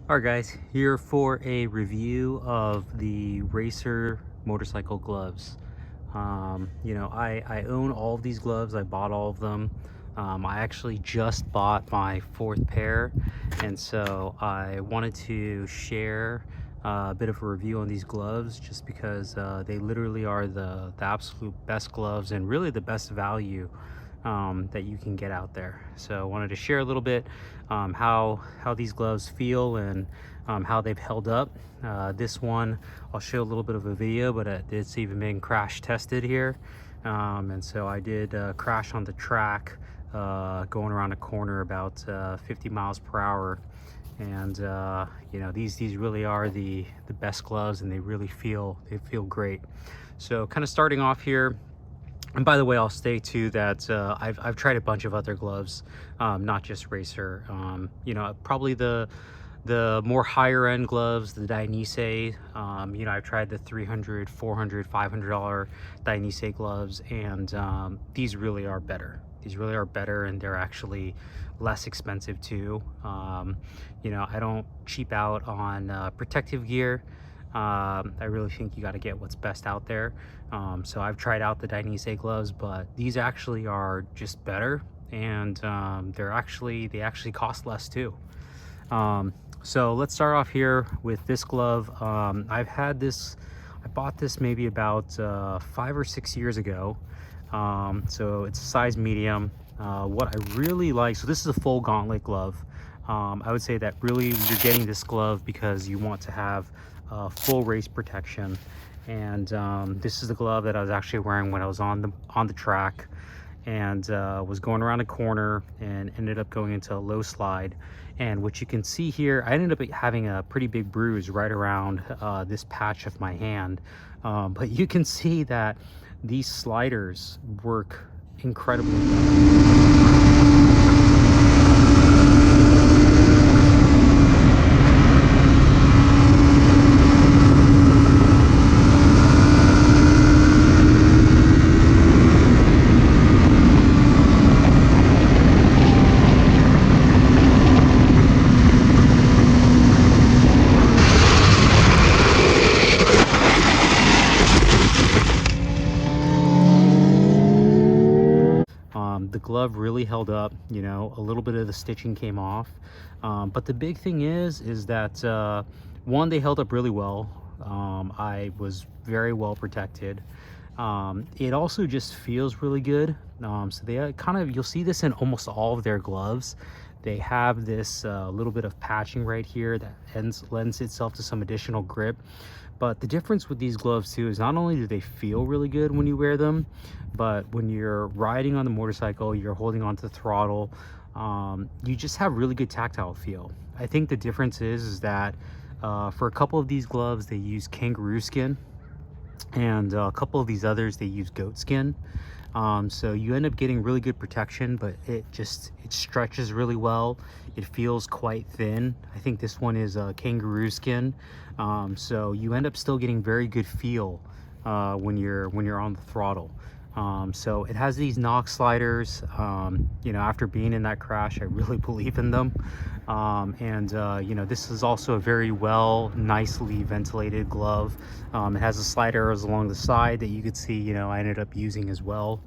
Alright guys, here for a review of the Racer motorcycle gloves. I own all of these gloves. I bought all of them. I actually just bought my fourth pair, and so I wanted to share a bit of a review on these gloves just because they literally are the absolute best gloves and really the best value that you can get out there. So I wanted to share a little bit how these gloves feel and how they've held up. This one I'll show a little bit of a video, but it's even been crash tested here, and so I did crash on the track going around a corner about 50 miles per hour. And these really are the best gloves, and they really feel great. So kind of starting off here, and by the way, I'll say too that I've tried a bunch of other gloves, not just Racer. Probably the more higher end gloves, the Dainese. I've tried the $300, $400, $500 Dainese gloves, and these really are better. These really are better, and they're actually less expensive too. I don't cheap out on protective gear. I really think you got to get what's best out there. So I've tried out the Dainese gloves, but these actually are just better, and they actually cost less too. So let's start off here with this glove. I bought this maybe about 5 or 6 years ago. So it's a size medium. What I really like, so this is a full gauntlet glove. I would say that really you're getting this glove because you want to have full race protection. And this is the glove that I was actually wearing when I was on the track, and was going around a corner and ended up going into a low slide. And what you can see here, I ended up having a pretty big bruise right around this patch of my hand. But you can see that these sliders work incredibly well. The glove really held up. A little bit of the stitching came off, but the big thing is that one, they held up really well. I was very well protected. It also just feels really good. So they you'll see this in almost all of their gloves. They have this little bit of patching right here that lends itself to some additional grip. But the difference with these gloves too is not only do they feel really good when you wear them, but when you're riding on the motorcycle, you're holding onto the throttle, you just have really good tactile feel. I think the difference is that for a couple of these gloves, they use kangaroo skin, and a couple of these others, they use goat skin. So you end up getting really good protection, but it stretches really well. It feels quite thin. I think this one is kangaroo skin. So you end up still getting very good feel when you're on the throttle. So it has these knock sliders. After being in that crash, I really believe in them. This is also a very nicely ventilated glove. It has the sliders along the side that you could see, I ended up using as well.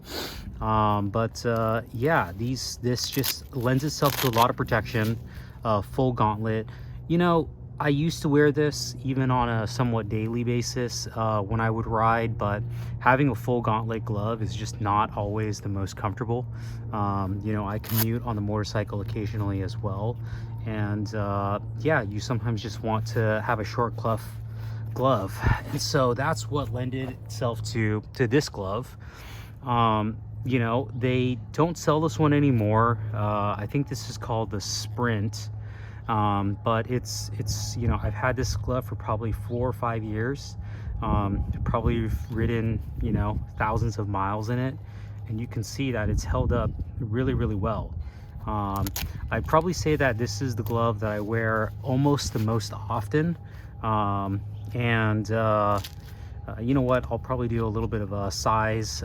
Yeah, this just lends itself to a lot of protection. Full gauntlet. I used to wear this even on a somewhat daily basis when I would ride, but having a full gauntlet glove is just not always the most comfortable. I commute on the motorcycle occasionally as well, and yeah, you sometimes just want to have a short glove, and so that's what lended itself to this glove. They don't sell this one anymore. I think this is called the Sprint. But it's I've had this glove for probably 4 or 5 years. Probably ridden thousands of miles in it, and you can see that it's held up really well. I'd probably say that this is the glove that I wear almost the most often. You know what, I'll probably do a little bit of a size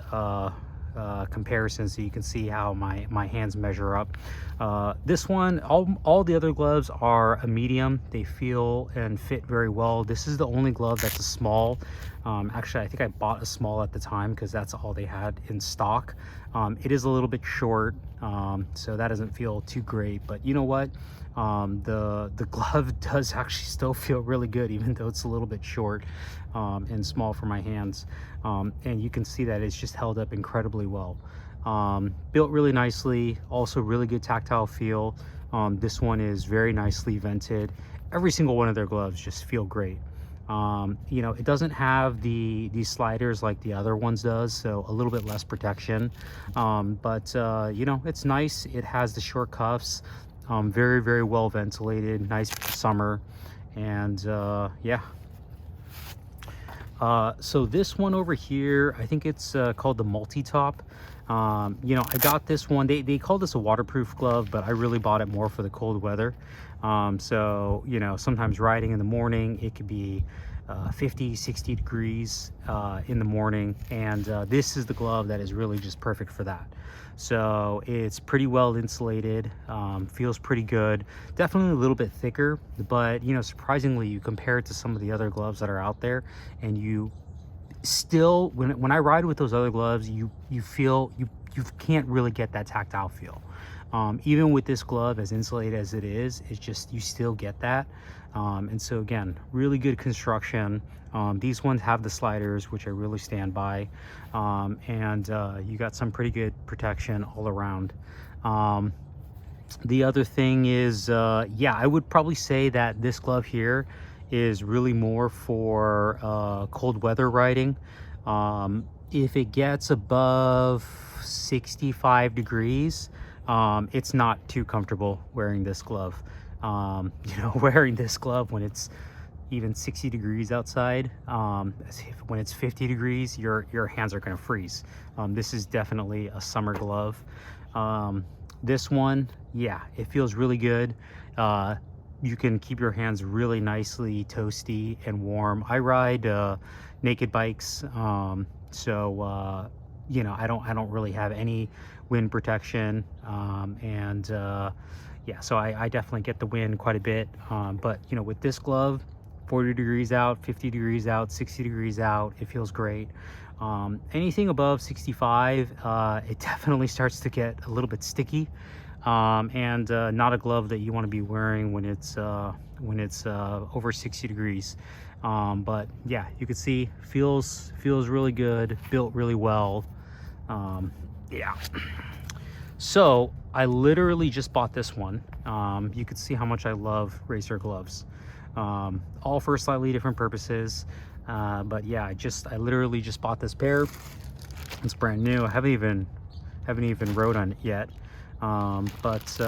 comparison so you can see how my hands measure up. This one, all the other gloves are a medium. They feel and fit very well. This is the only glove that's a small. Actually, I think I bought a small at the time because that's all they had in stock. It is a little bit short, so that doesn't feel too great, but you know what? The glove does actually still feel really good, even though it's a little bit short and small for my hands. And you can see that it's just held up incredibly well. Built really nicely, also really good tactile feel. This one is very nicely vented. Every single one of their gloves just feel great. You know, it doesn't have these sliders like the other ones does, so a little bit less protection. But you know, it's nice. It has the short cuffs, very, very well ventilated, nice for summer. And yeah. So this one over here, I think it's called the Multitop. You know, I got this one, they call this a waterproof glove, but I really bought it more for the cold weather. So, you know, sometimes riding in the morning, it could be 50, 60 degrees in the morning. And this is the glove that is really just perfect for that. So it's pretty well insulated, feels pretty good. Definitely a little bit thicker, but, you know, surprisingly, you compare it to some of the other gloves that are out there, and you still, when I ride with those other gloves, you feel you can't really get that tactile feel. Even with this glove, as insulated as it is, it's just, you still get that. And so again, really good construction. These ones have the sliders, which I really stand by. And you got some pretty good protection all around. The other thing is, yeah, I would probably say that this glove here is really more for cold weather riding. If it gets above 65 degrees, it's not too comfortable wearing this glove. You know, wearing this glove when it's even 60 degrees outside, when it's 50 degrees, your hands are going to freeze. This is definitely a summer glove. This one, yeah, it feels really good. You can keep your hands really nicely toasty and warm. I ride naked bikes, so you know, I don't really have any wind protection, and yeah, so I definitely get the wind quite a bit. But you know, with this glove, 40 degrees out, 50 degrees out, 60 degrees out, it feels great. Anything above 65, it definitely starts to get a little bit sticky, and not a glove that you want to be wearing when it's over 60 degrees. But yeah, you can see feels really good, built really well. Yeah, so I literally just bought this one. You can see how much I love racer gloves, all for slightly different purposes. But yeah, I literally just bought this pair. It's brand new. I haven't even rode on it yet. But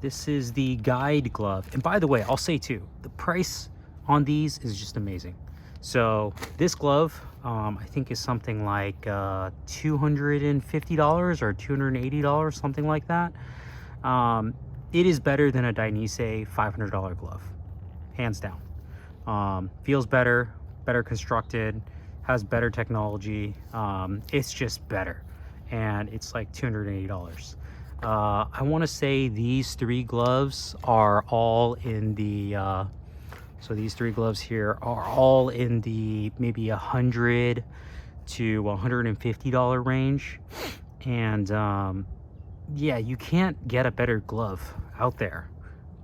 this is the guide glove. And by the way, I'll say too, the price on these is just amazing. So this glove, I think is something like $250 or $280, something like that. It is better than a Dainese $500 glove, hands down. Feels better constructed, has better technology. It's just better, and it's like $280. I want to say these three gloves are all in the so these three gloves here are all in the maybe $100 to $150 range. And yeah, you can't get a better glove out there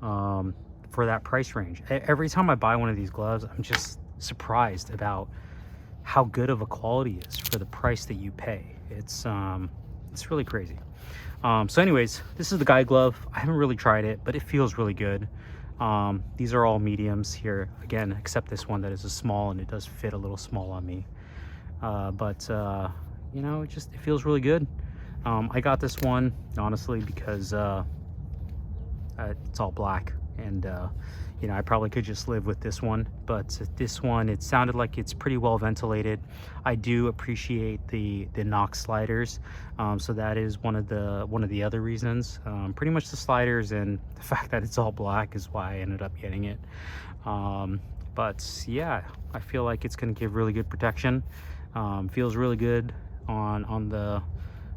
for that price range. Every time I buy one of these gloves, I'm just surprised about how good of a quality is for the price that you pay. It's really crazy. So anyways, this is the guide glove. I haven't really tried it, but it feels really good. These are all mediums here, again, except this one that is a small, and it does fit a little small on me. But you know, it feels really good. I got this one honestly because it's all black, and you know, I probably could just live with this one, but this one, it sounded like it's pretty well ventilated. I do appreciate the Knox sliders, so that is one of the other reasons. Pretty much the sliders and the fact that it's all black is why I ended up getting it. But yeah, I feel like it's going to give really good protection. Feels really good on the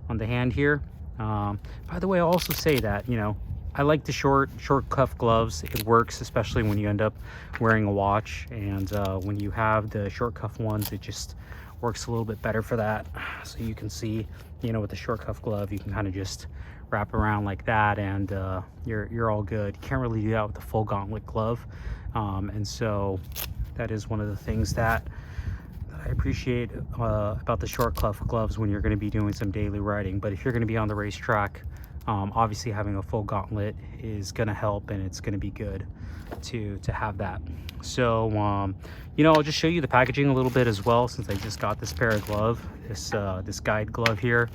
on the hand here. By the way, I'll also say that, you know, I like the short cuff gloves. It works, especially when you end up wearing a watch, and when you have the short cuff ones, it just works a little bit better for that. So you can see, you know, with the short cuff glove, you can kind of just wrap around like that, and you're all good. You can't really do that with the full gauntlet glove, and so that is one of the things that I appreciate about the short cuff gloves when you're going to be doing some daily riding. But if you're going to be on the racetrack, obviously having a full gauntlet is going to help, and it's going to be good to have that. So you know, I'll just show you the packaging a little bit as well, since I just got this pair of glove, this guide glove here.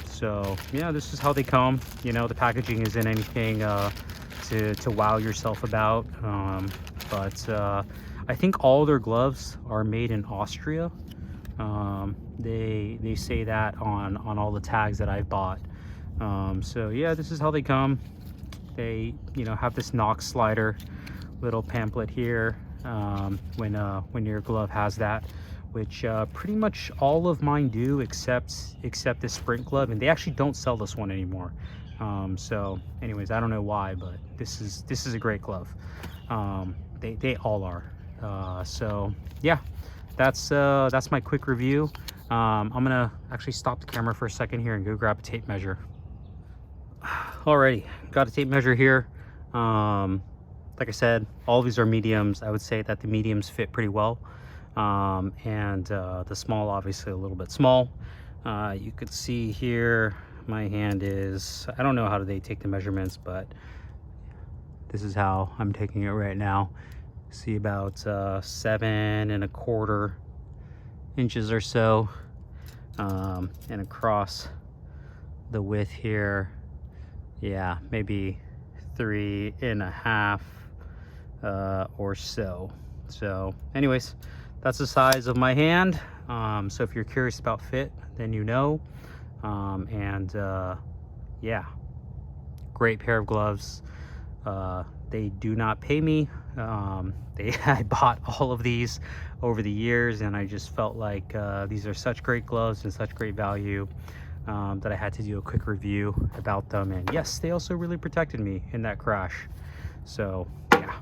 So yeah, this is how they come. You know, the packaging isn't anything to wow yourself about, but I think all their gloves are made in Austria. They say that on all the tags that I've bought. So yeah, this is how they come. They, you know, have this knock slider little pamphlet here, when your glove has that, which pretty much all of mine do, except the Sprint glove, and they actually don't sell this one anymore. So anyways, I don't know why, but this is a great glove. They all are. So yeah, that's my quick review. I'm gonna actually stop the camera for a second here and go grab a tape measure. Alrighty, got a tape measure here. Like I said, all of these are mediums. I would say that the mediums fit pretty well, and the small obviously a little bit small. You could see here my hand is, I don't know how they take the measurements, but this is how I'm taking it right now. See, about 7¼ inches or so, and across the width here, yeah, maybe 3½ or so. So anyways, that's the size of my hand. So if you're curious about fit, then you know. Yeah, great pair of gloves. They do not pay me. I bought all of these over the years, and I just felt like these are such great gloves and such great value, that I had to do a quick review about them. And yes, they also really protected me in that crash. So yeah.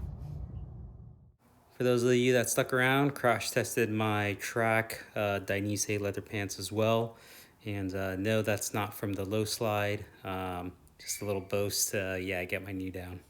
For those of you that stuck around, crash tested my track Dainese leather pants as well. And no, that's not from the low slide. Just a little boast. Yeah, I get my knee down.